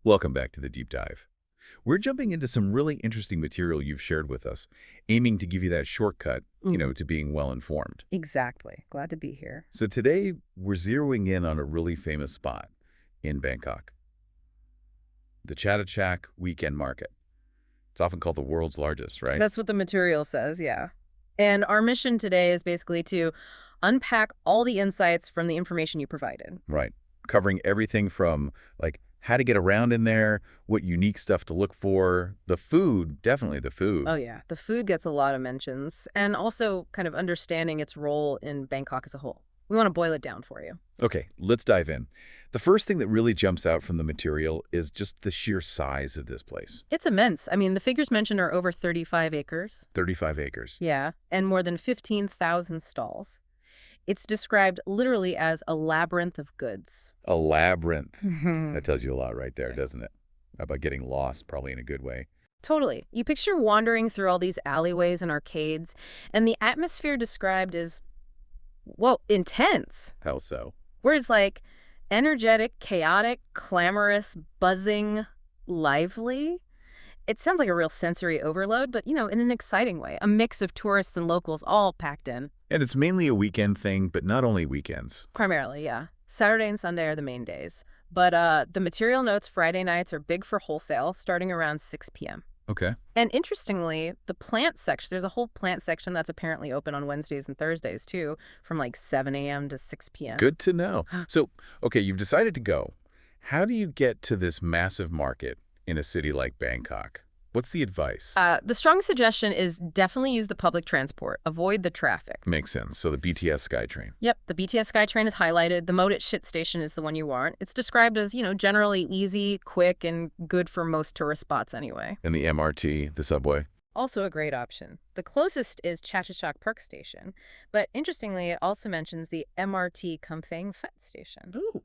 Welcome back to the deep dive. We're jumping into some really interesting material you've shared with us, aiming to give you that shortcut, to being well-informed. Exactly. Glad to be here. So today, we're zeroing in on a really famous spot in Bangkok, the Chatuchak Weekend Market. It's often called the world's largest, right? That's what the material says, yeah. And our mission today is basically to unpack all the insights from the information you provided. Right. Covering everything from, like, how to get around in there, what unique stuff to look for, the food, definitely the food. Oh, yeah. The food gets a lot of mentions, and also kind of understanding its role in Bangkok as a whole. We want to boil it down for you. Okay, let's dive in. The first thing that really jumps out from the material is just the sheer size of this place. It's immense. I mean, the figures mentioned are over 35 acres. 35 acres. Yeah, and more than 15,000 stalls. It's described literally as a labyrinth of goods. A labyrinth. That tells you a lot right there, doesn't it? About getting lost, probably in a good way. Totally. You picture wandering through all these alleyways and arcades, and the atmosphere described is, well, intense. How so? Words like energetic, chaotic, clamorous, buzzing, lively. It sounds like a real sensory overload, but, in an exciting way. A mix of tourists and locals all packed in. And it's mainly a weekend thing, but not only weekends. Primarily, yeah. Saturday and Sunday are the main days. But the material notes Friday nights are big for wholesale, starting around 6 p.m. Okay. And interestingly, the plant section, there's a whole plant section that's apparently open on Wednesdays and Thursdays, too, from like 7 a.m. to 6 p.m. Good to know. So, okay, you've decided to go. How do you get to this massive market in a city like Bangkok? What's the advice? The strong suggestion is definitely use the public transport. Avoid the traffic. Makes sense. So the BTS SkyTrain. Yep, the BTS SkyTrain is highlighted. The mode at shit station is the one you want. It's described as, generally easy, quick, and good for most tourist spots anyway. And the MRT, the subway. Also a great option. The closest is Chatuchak Park Station, but interestingly, it also mentions the MRT Kamphaeng Phet Station. Ooh.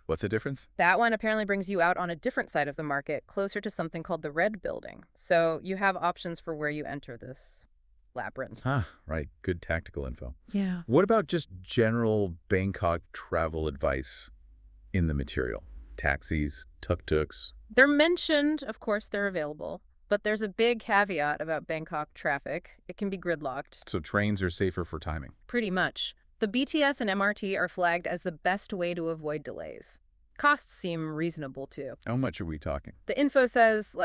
What's the difference? That one apparently brings you out on a different side of the market, closer to something called the Red Building. So you have options for where you enter this labyrinth. Right. Good tactical info. Yeah. What about just general Bangkok travel advice in the material? Taxis, tuk-tuks? They're mentioned, of course, they're available. But there's a big caveat about Bangkok traffic. It can be gridlocked. So trains are safer for timing? Pretty much. The BTS and MRT are flagged as the best way to avoid delays. Costs seem reasonable, too. How much are we talking? The info says,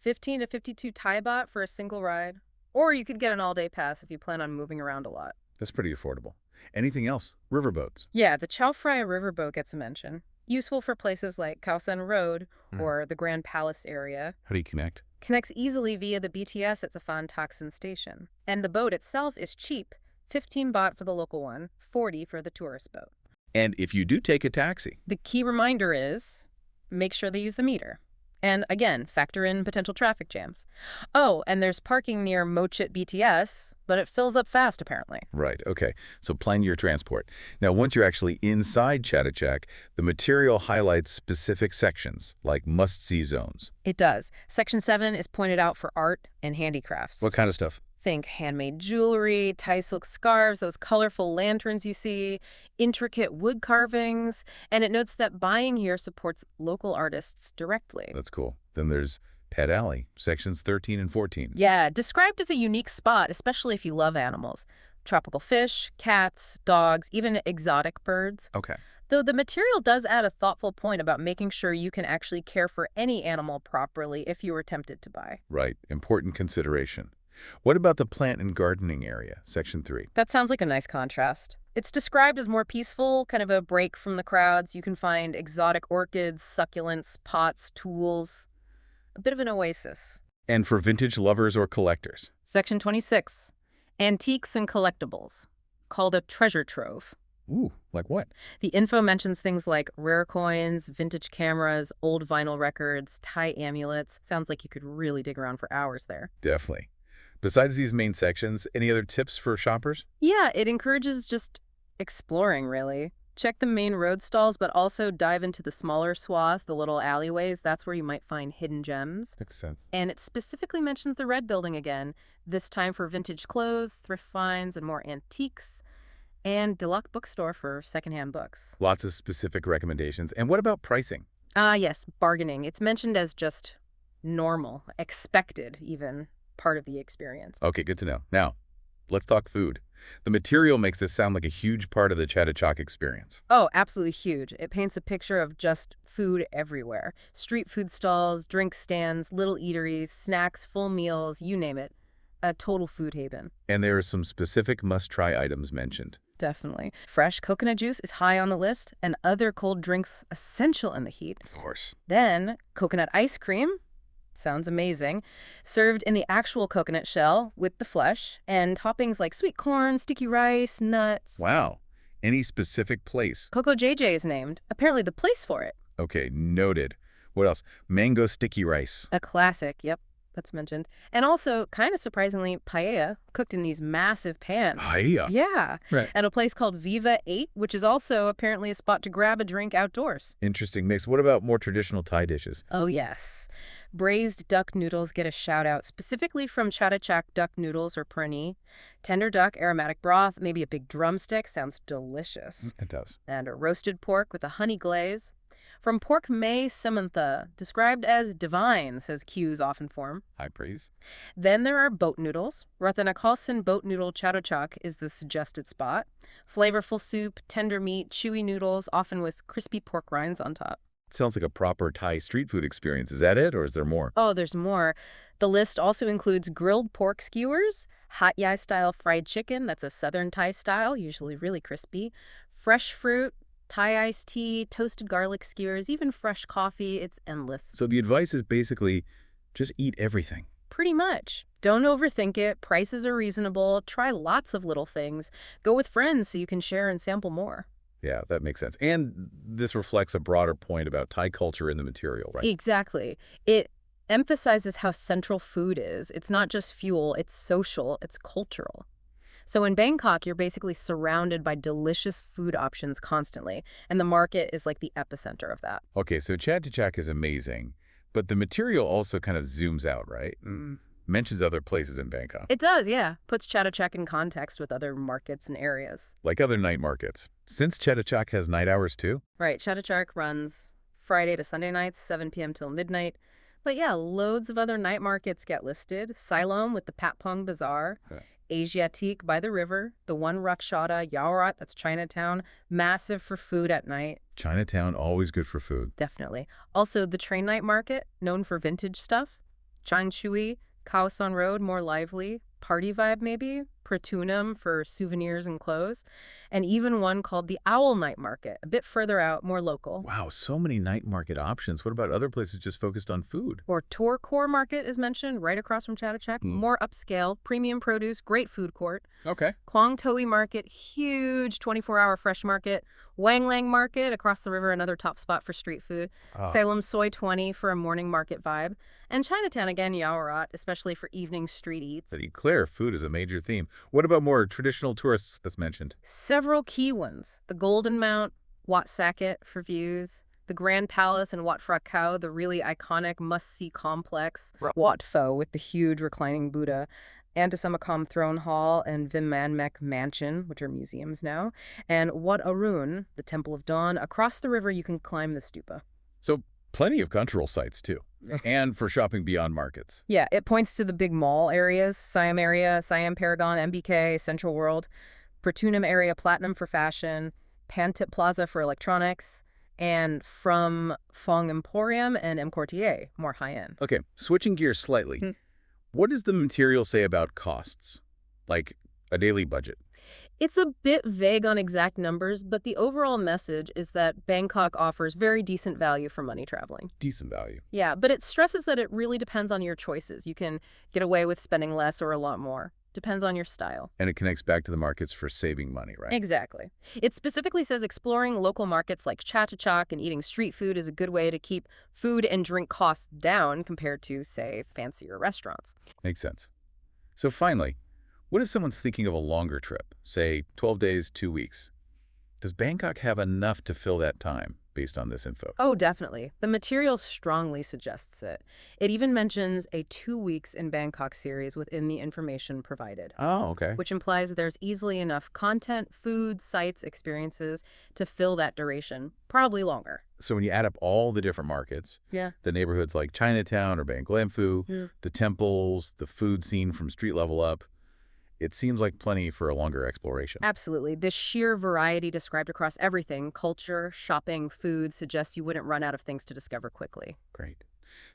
15 to 52 Thai baht for a single ride. Or you could get an all-day pass if you plan on moving around a lot. That's pretty affordable. Anything else? Riverboats? Yeah, the Chao Phraya riverboat gets a mention. Useful for places like Khao San Road or the Grand Palace area. How do you connect? Connects easily via the BTS at Safan Taksin Station. And the boat itself is cheap. 15 baht for the local one, 40 for the tourist boat. And if you do take a taxi? The key reminder is make sure they use the meter. And again, factor in potential traffic jams. Oh, and there's parking near Mochit BTS, but it fills up fast apparently. Right, okay. So plan your transport. Now, once you're actually inside Chatuchak, the material highlights specific sections, like must-see zones. It does. Section 7 is pointed out for art and handicrafts. What kind of stuff? Think handmade jewelry, Thai silk scarves, those colorful lanterns you see, intricate wood carvings, and it notes that buying here supports local artists directly. That's cool. Then there's Pet Alley, sections 13 and 14. Yeah, described as a unique spot, especially if you love animals. Tropical fish, cats, dogs, even exotic birds. Okay. Though the material does add a thoughtful point about making sure you can actually care for any animal properly if you were tempted to buy. Right. Important consideration. What about the plant and gardening area, section 3? That sounds like a nice contrast. It's described as more peaceful, kind of a break from the crowds. You can find exotic orchids, succulents, pots, tools. A bit of an oasis. And for vintage lovers or collectors? Section 26. Antiques and collectibles, called a treasure trove. Ooh, like what? The info mentions things like rare coins, vintage cameras, old vinyl records, Thai amulets. Sounds like you could really dig around for hours there. Definitely. Besides these main sections, any other tips for shoppers? Yeah, it encourages just exploring, really. Check the main road stalls, but also dive into the smaller swaths, the little alleyways. That's where you might find hidden gems. Makes sense. And it specifically mentions the Red Building again, this time for vintage clothes, thrift finds, and more antiques. And Deluxe bookstore for secondhand books. Lots of specific recommendations. And what about pricing? Yes, bargaining. It's mentioned as just normal, expected even, part of the experience. Okay, good to know. Now, let's talk food. The material makes this sound like a huge part of the Chatuchak experience. Oh, absolutely huge. It paints a picture of just food everywhere. Street food stalls, drink stands, little eateries, snacks, full meals, you name it. A total food haven. And there are some specific must-try items mentioned. Definitely. Fresh coconut juice is high on the list, and other cold drinks essential in the heat. Of course. Then, coconut ice cream. Sounds amazing. Served in the actual coconut shell with the flesh, and toppings like sweet corn, sticky rice, nuts. Wow. Any specific place? Coco JJ is named. Apparently the place for it. Okay, noted. What else? Mango sticky rice. A classic, yep, that's mentioned. And also, kind of surprisingly, paella, cooked in these massive pans. Paella? Yeah. Right. At a place called Viva 8, which is also apparently a spot to grab a drink outdoors. Interesting mix. What about more traditional Thai dishes? Oh, yes. Braised duck noodles get a shout-out, specifically from Chatuchak duck noodles or prani. Tender duck, aromatic broth, maybe a big drumstick. Sounds delicious. It does. And a roasted pork with a honey glaze. From pork May Samantha, described as divine, says Q's often form. High praise. Then there are boat noodles. Ratanakalsan boat noodle Chatuchak is the suggested spot. Flavorful soup, tender meat, chewy noodles, often with crispy pork rinds on top. Sounds like a proper Thai street food experience. Is that it, or is there more? Oh, there's more. The list also includes grilled pork skewers, Hat Yai-style fried chicken, that's a southern Thai style, usually really crispy, fresh fruit, Thai iced tea, toasted garlic skewers, even fresh coffee. It's endless. So the advice is basically just eat everything. Pretty much. Don't overthink it. Prices are reasonable. Try lots of little things. Go with friends so you can share and sample more. Yeah, that makes sense. And this reflects a broader point about Thai culture in the material, right? Exactly. It emphasizes how central food is. It's not just fuel, it's social, it's cultural. So in Bangkok, you're basically surrounded by delicious food options constantly, and the market is like the epicenter of that. Okay, so Chatuchak is amazing, but the material also kind of zooms out, right? Mentions other places in Bangkok, It does, yeah. Puts Chatuchak in context with other markets and areas. like other night markets. Since Chatuchak has night hours too? Right, Chatuchak runs Friday to Sunday nights, 7 p.m. till midnight. But yeah, loads of other night markets get listed. Siloam with the Patpong Bazaar, Yeah. Asiatique by the river, the one Rakshata, Yaorat, that's Chinatown, massive for food at night, Chinatown, always good for food. definitely. Also, the train night market, known for vintage stuff. Changshui, Kaohsiung Road, more lively. Party vibe, maybe. Pratunam for souvenirs and clothes. And even one called the Owl Night Market, a bit further out, more local. Wow, so many night market options. What about other places just focused on food? Or Torkor Market is mentioned, right across from Chatuchak. More upscale, premium produce, great food court. Okay. Klong Toi Market, huge 24-hour fresh market. Wang Lang Market, across the river, another top spot for street food. Salem Soy 20 for a morning market vibe. And Chinatown, again, Yaorat, especially for evening street eats. Pretty clear, food is a major theme. What about more traditional tourists that's mentioned? Several key ones. The Golden Mount, Wat Saket for views. The Grand Palace and Wat Phra Kao, the really iconic must-see complex. Wat Pho with the huge reclining Buddha. Antasamakam Throne Hall and Vimanmek Mansion, which are museums now. And Wat Arun, the Temple of Dawn. Across the river, you can climb the stupa. So plenty of cultural sites too. And for shopping beyond markets. Yeah, it points to the big mall areas, Siam area, Siam Paragon, MBK, Central World, Pratunam area, Platinum for fashion, Pantip Plaza for electronics, and from Fong Emporium and M. Courtier, more high-end. Okay, switching gears slightly. What does the material say about costs? Like a daily budget? It's a bit vague on exact numbers, but the overall message is that Bangkok offers very decent value for money traveling. Decent value. Yeah, but it stresses that it really depends on your choices. You can get away with spending less or a lot more. Depends on your style. And it connects back to the markets for saving money, right? Exactly. It specifically says exploring local markets like Chatuchak and eating street food is a good way to keep food and drink costs down compared to, say, fancier restaurants. Makes sense. So finally, what if someone's thinking of a longer trip, say 12 days, 2 weeks? Does Bangkok have enough to fill that time based on this info. Oh, definitely. The material strongly suggests it. It even mentions a 2 weeks in Bangkok series within the information provided, Oh, okay. which implies there's easily enough content, food, sites, experiences to fill that duration, probably longer. So when you add up all the different markets, Yeah. the neighborhoods like Chinatown or Bangkok, Yeah. the temples, the food scene from street level up, it seems like plenty for a longer exploration. Absolutely. The sheer variety described across everything, culture, shopping, food, suggests you wouldn't run out of things to discover quickly. Great.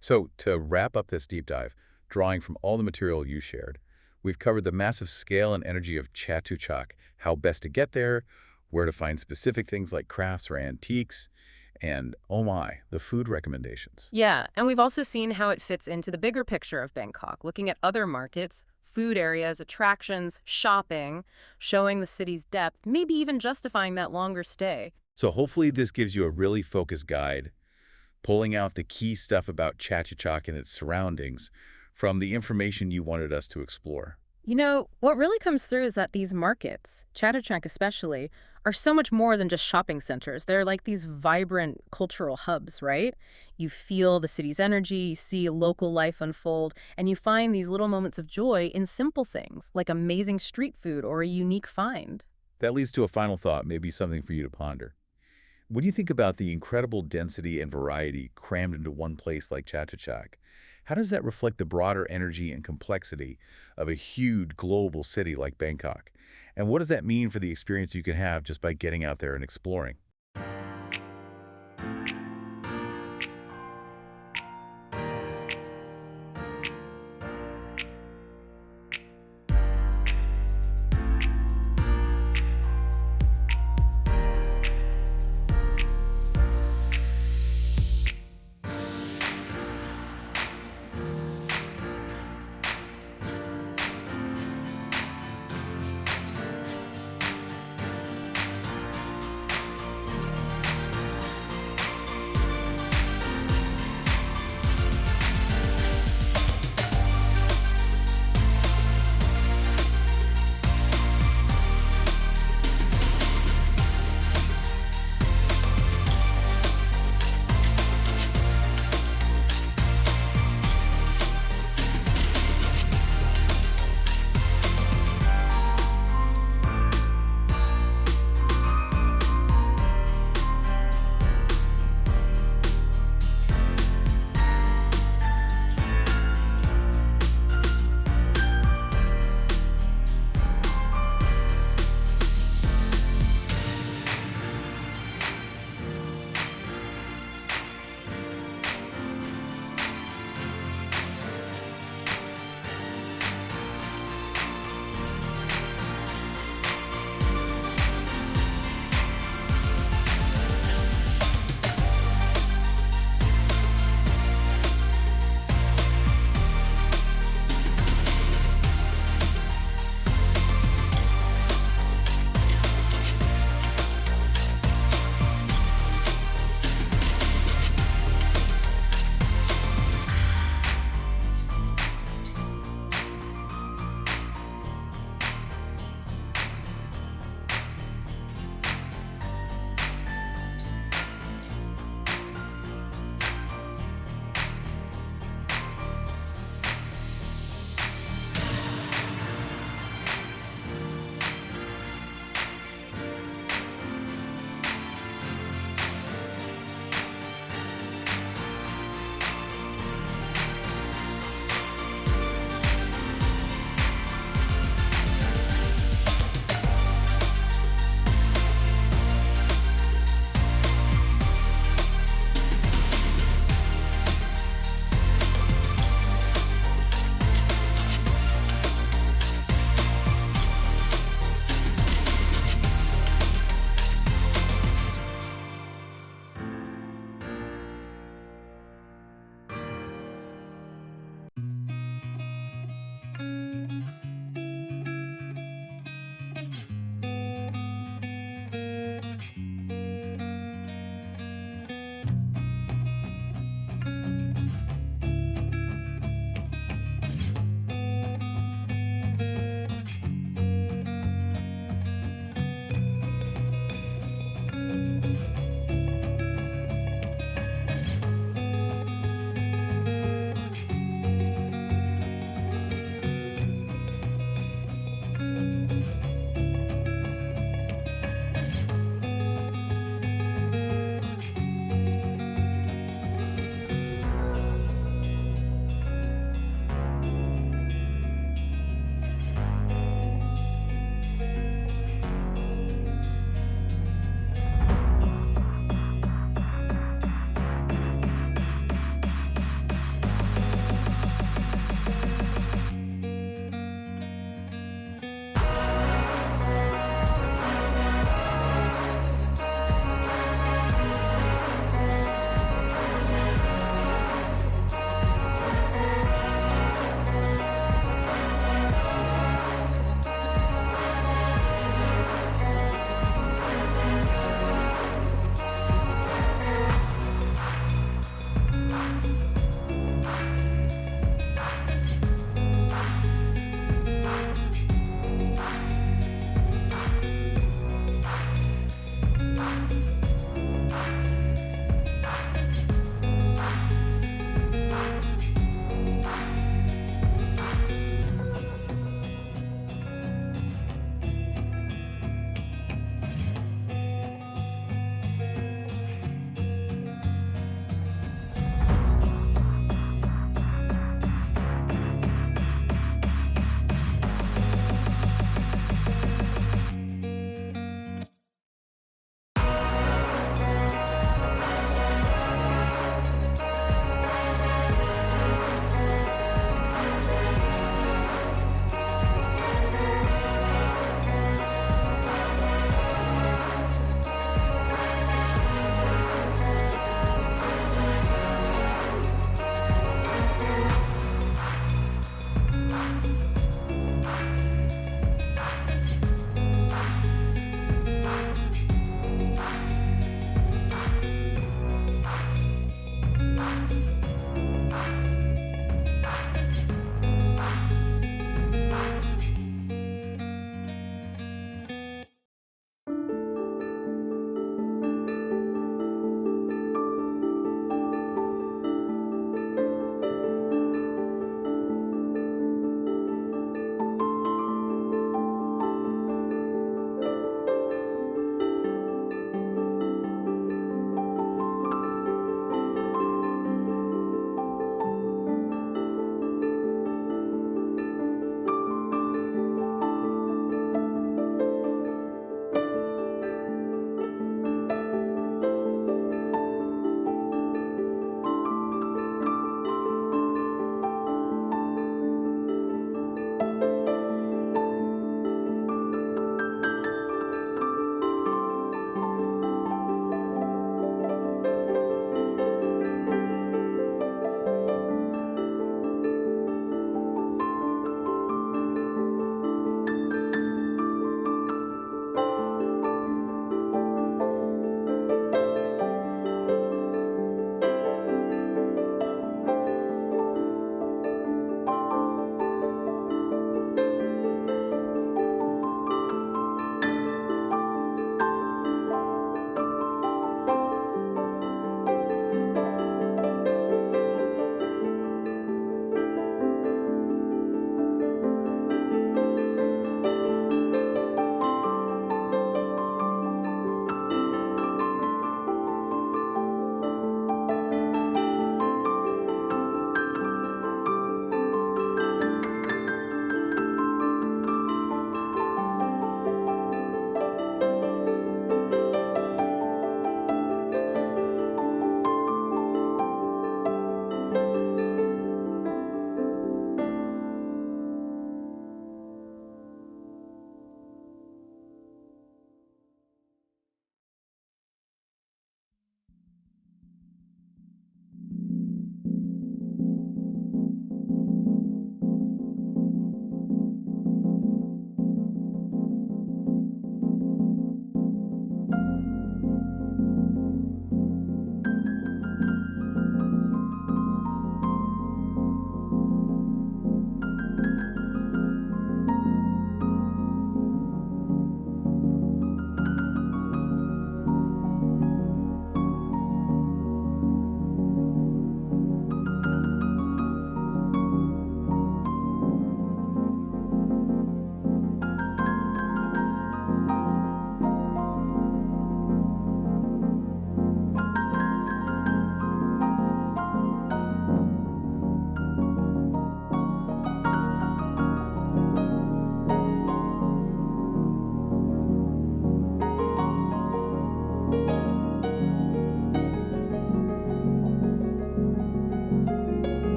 So to wrap up this deep dive, drawing from all the material you shared, we've covered the massive scale and energy of Chatuchak, how best to get there, where to find specific things like crafts or antiques, and, oh my, the food recommendations. Yeah, and we've also seen how it fits into the bigger picture of Bangkok, looking at other markets, food areas, attractions, shopping, showing the city's depth, maybe even justifying that longer stay. So hopefully this gives you a really focused guide, pulling out the key stuff about Chatuchak and its surroundings from the information you wanted us to explore. You know, what really comes through is that these markets, Chatuchak especially, are so much more than just shopping centers. They're like these vibrant cultural hubs, right? You feel the city's energy, you see local life unfold, and you find these little moments of joy in simple things, like amazing street food or a unique find. That leads to a final thought, maybe something for you to ponder. When you think about the incredible density and variety crammed into one place like Chatuchak, how does that reflect the broader energy and complexity of a huge global city like Bangkok? And what does that mean for the experience you can have just by getting out there and exploring?